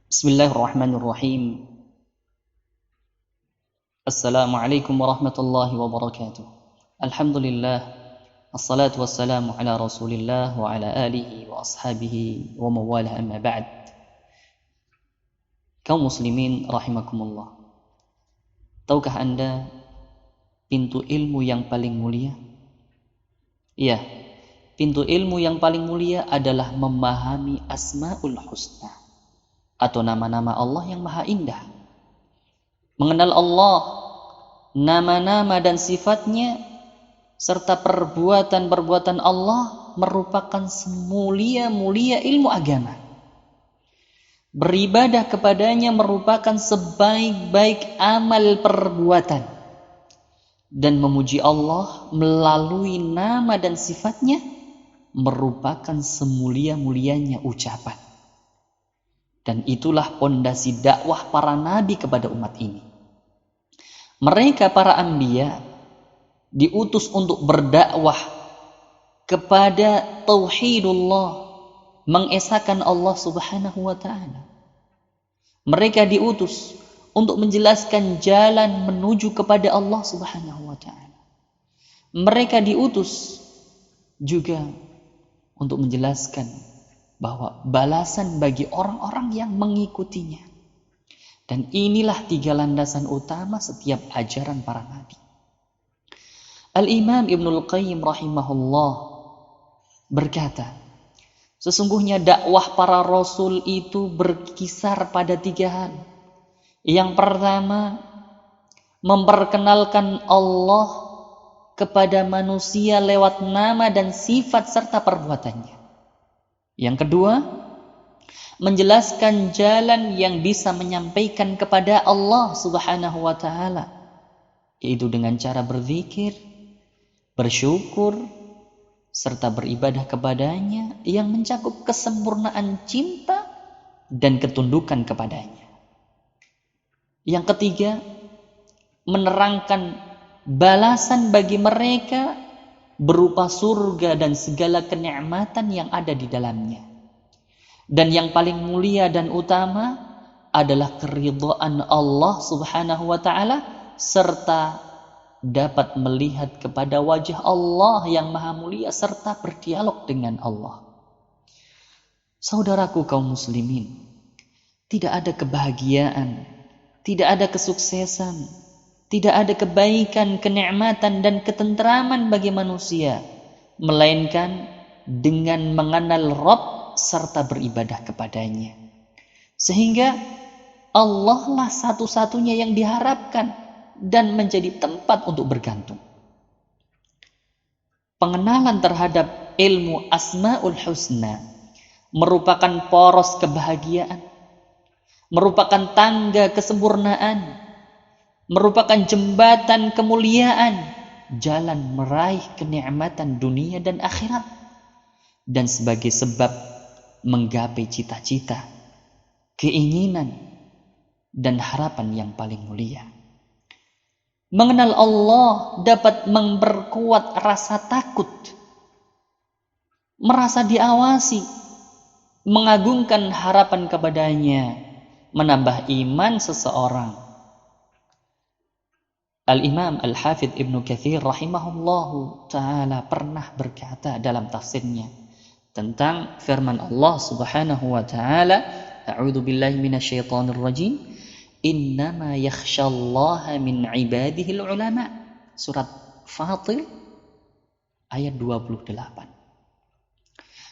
Bismillahirrahmanirrahim. Assalamualaikum warahmatullahi wabarakatuh. Alhamdulillah. Assalatu wassalamu ala rasulillah wa ala alihi wa ashabihi wa mawalah amma ba'd. Kaum muslimin rahimakumullah. Tahukah anda pintu ilmu yang paling mulia? Iya, pintu ilmu yang paling mulia adalah memahami asma'ul husna atau nama-nama Allah yang maha indah. Mengenal Allah, nama-nama dan sifatnya serta perbuatan-perbuatan Allah merupakan semulia-mulia ilmu agama. Beribadah kepadanya merupakan sebaik-baik amal perbuatan. Dan memuji Allah melalui nama dan sifatnya merupakan semulia-mulianya ucapan. Dan itulah pondasi dakwah para nabi kepada umat ini. Mereka para anbiya diutus untuk berdakwah kepada tauhidullah, mengesahkan Allah Subhanahu wa taala. Mereka diutus untuk menjelaskan jalan menuju kepada Allah Subhanahu wa taala. Mereka diutus juga untuk menjelaskan bahwa balasan bagi orang-orang yang mengikutinya. Dan inilah tiga landasan utama setiap ajaran para nabi. Al-Imam Ibnul Qayyim rahimahullah berkata, sesungguhnya dakwah para rasul itu berkisar pada tiga hal. Yang pertama, memperkenalkan Allah kepada manusia lewat nama dan sifat serta perbuatannya. Yang kedua, menjelaskan jalan yang bisa menyampaikan kepada Allah Subhanahu wa taala, yaitu dengan cara berzikir, bersyukur, serta beribadah kepadanya yang mencakup kesempurnaan cinta dan ketundukan kepadanya. Yang ketiga, menerangkan balasan bagi mereka berupa surga dan segala kenikmatan yang ada di dalamnya. Dan yang paling mulia dan utama adalah keridhaan Allah Subhanahu wa taala serta dapat melihat kepada wajah Allah yang maha mulia serta berdialog dengan Allah. Saudaraku kaum muslimin, tidak ada kebahagiaan, tidak ada kesuksesan, tidak ada kebaikan, kenikmatan dan ketenteraman bagi manusia melainkan dengan mengenal Rabb serta beribadah kepadanya. Sehingga Allah lah satu-satunya yang diharapkan dan menjadi tempat untuk bergantung. Pengenalan terhadap ilmu Asma'ul Husna merupakan poros kebahagiaan, merupakan tangga kesempurnaan, merupakan jembatan kemuliaan, jalan meraih kenikmatan dunia dan akhirat, dan sebagai sebab menggapai cita-cita, keinginan, dan harapan yang paling mulia. Mengenal Allah dapat memperkuat rasa takut, merasa diawasi, mengagungkan harapan kepadanya, menambah iman seseorang. Al-Imam Al-Hafidh Ibnu Katsir rahimahullahu ta'ala pernah berkata dalam tafsirnya tentang firman Allah Subhanahu wa ta'ala, a'udzu billahi minasyaitonir rajim, innama yakhsyallaha min ibadihil ulama. Surat Fatir ayat 28.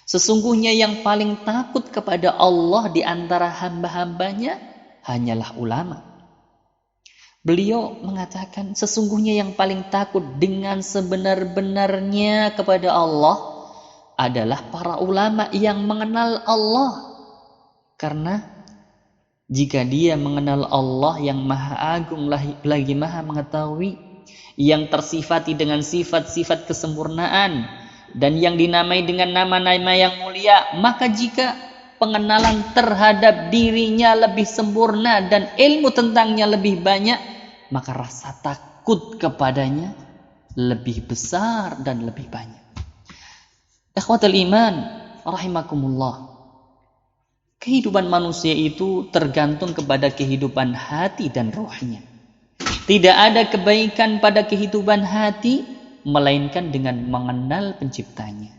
Sesungguhnya yang paling takut kepada Allah di antara hamba-hambanya hanyalah ulama. Beliau mengatakan sesungguhnya yang paling takut dengan sebenar-benarnya kepada Allah adalah para ulama yang mengenal Allah. Karena jika dia mengenal Allah yang maha agung lagi maha mengetahui, yang tersifati dengan sifat-sifat kesempurnaan dan yang dinamai dengan nama-nama yang mulia, maka jika pengenalan terhadap dirinya lebih sempurna dan ilmu tentangnya lebih banyak, maka rasa takut kepadanya lebih besar dan lebih banyak. Ikhwatul iman rahimakumullah. Kehidupan manusia itu tergantung kepada kehidupan hati dan rohnya. Tidak ada kebaikan pada kehidupan hati melainkan dengan mengenal penciptanya,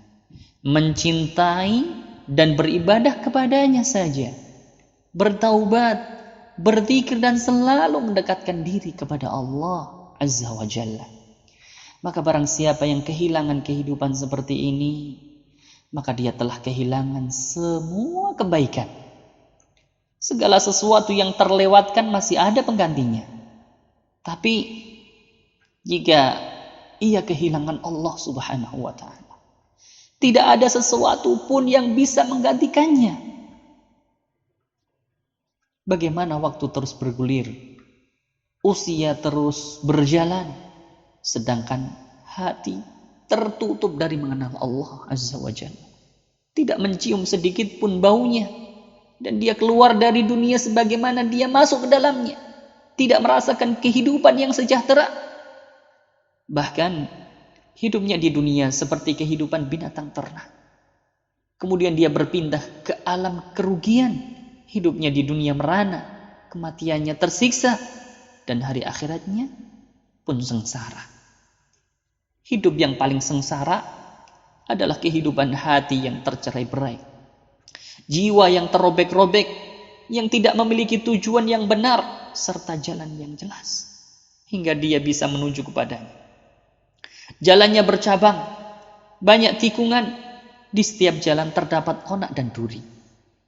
mencintai dan beribadah kepadanya saja, bertaubat, berzikir dan selalu mendekatkan diri kepada Allah Azza wa Jalla. Maka barang siapa yang kehilangan kehidupan seperti ini, maka dia telah kehilangan semua kebaikan. Segala sesuatu yang terlewatkan masih ada penggantinya. Tapi jika ia kehilangan Allah Subhanahu wa ta'ala, tidak ada sesuatu pun yang bisa menggantikannya. Bagaimana waktu terus bergulir, usia terus berjalan, sedangkan hati tertutup dari mengenal Allah Azza wa Jalla. Tidak mencium sedikit pun baunya, dan dia keluar dari dunia sebagaimana dia masuk ke dalamnya. Tidak merasakan kehidupan yang sejahtera. Bahkan hidupnya di dunia seperti kehidupan binatang ternak. Kemudian dia berpindah ke alam kerugian. Hidupnya di dunia merana, kematiannya tersiksa, dan hari akhiratnya pun sengsara. Hidup yang paling sengsara adalah kehidupan hati yang tercerai-berai. Jiwa yang terobek-robek, yang tidak memiliki tujuan yang benar, serta jalan yang jelas, hingga dia bisa menuju kepadanya. Jalannya bercabang, banyak tikungan, di setiap jalan terdapat onak dan duri.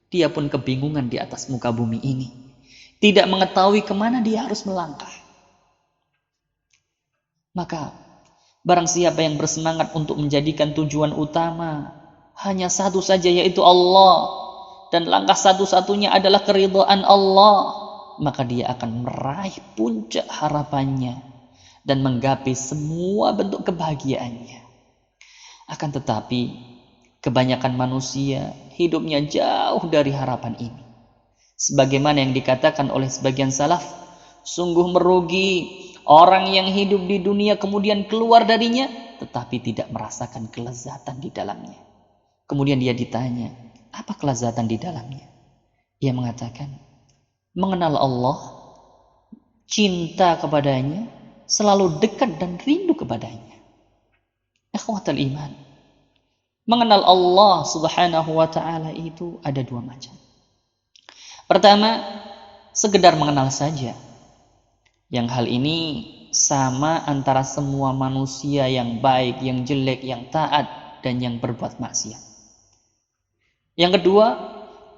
Dia pun kebingungan di atas muka bumi ini, tidak mengetahui kemana dia harus melangkah. Maka barang siapa yang bersemangat untuk menjadikan tujuan utama hanya satu saja, yaitu Allah, dan langkah satu-satunya adalah keridhaan Allah, maka dia akan meraih puncak harapannya dan menggapai semua bentuk kebahagiaannya. Akan tetapi kebanyakan manusia hidupnya jauh dari harapan ini. Sebagaimana yang dikatakan oleh sebagian salaf, sungguh merugi orang yang hidup di dunia kemudian keluar darinya tetapi tidak merasakan kelezatan di dalamnya. Kemudian dia ditanya, apa kelezatan di dalamnya? Ia mengatakan, mengenal Allah, cinta kepadanya, selalu dekat dan rindu kepadanya. Ikhwatal iman, mengenal Allah Subhanahu wa ta'ala itu ada dua macam. Pertama, sekedar mengenal saja. Yang hal ini sama antara semua manusia yang baik, yang jelek, yang taat, dan yang berbuat maksiat. Yang kedua,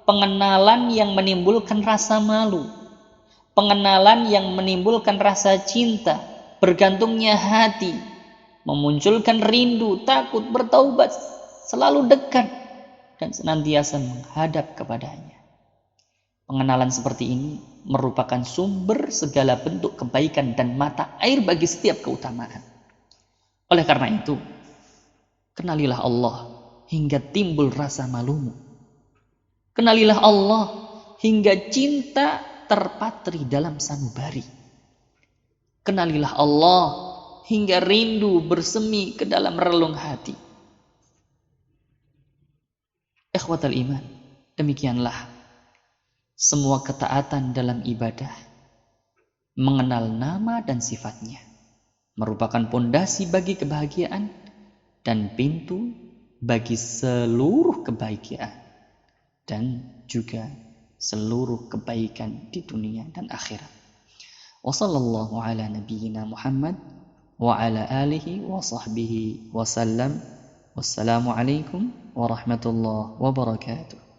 pengenalan yang menimbulkan rasa malu, pengenalan yang menimbulkan rasa cinta, bergantungnya hati, memunculkan rindu, takut, bertaubat, selalu dekat, dan senantiasa menghadap kepadanya. Pengenalan seperti ini merupakan sumber segala bentuk kebaikan dan mata air bagi setiap keutamaan. Oleh karena itu, kenalilah Allah hingga timbul rasa malumu. Kenalilah Allah hingga cinta terpatri dalam sanubari. Kenalilah Allah hingga rindu bersemi ke dalam relung hati. Ikhwatal iman, demikianlah semua ketaatan dalam ibadah, mengenal nama dan sifatnya, merupakan pondasi bagi kebahagiaan dan pintu bagi seluruh kebahagiaan dan juga seluruh kebaikan di dunia dan akhirat. Wassallallahu ala nabiyyina Muhammad wa ala alihi wa sahbihi wasallam. Wassalamualaikum warahmatullahi wabarakatuh.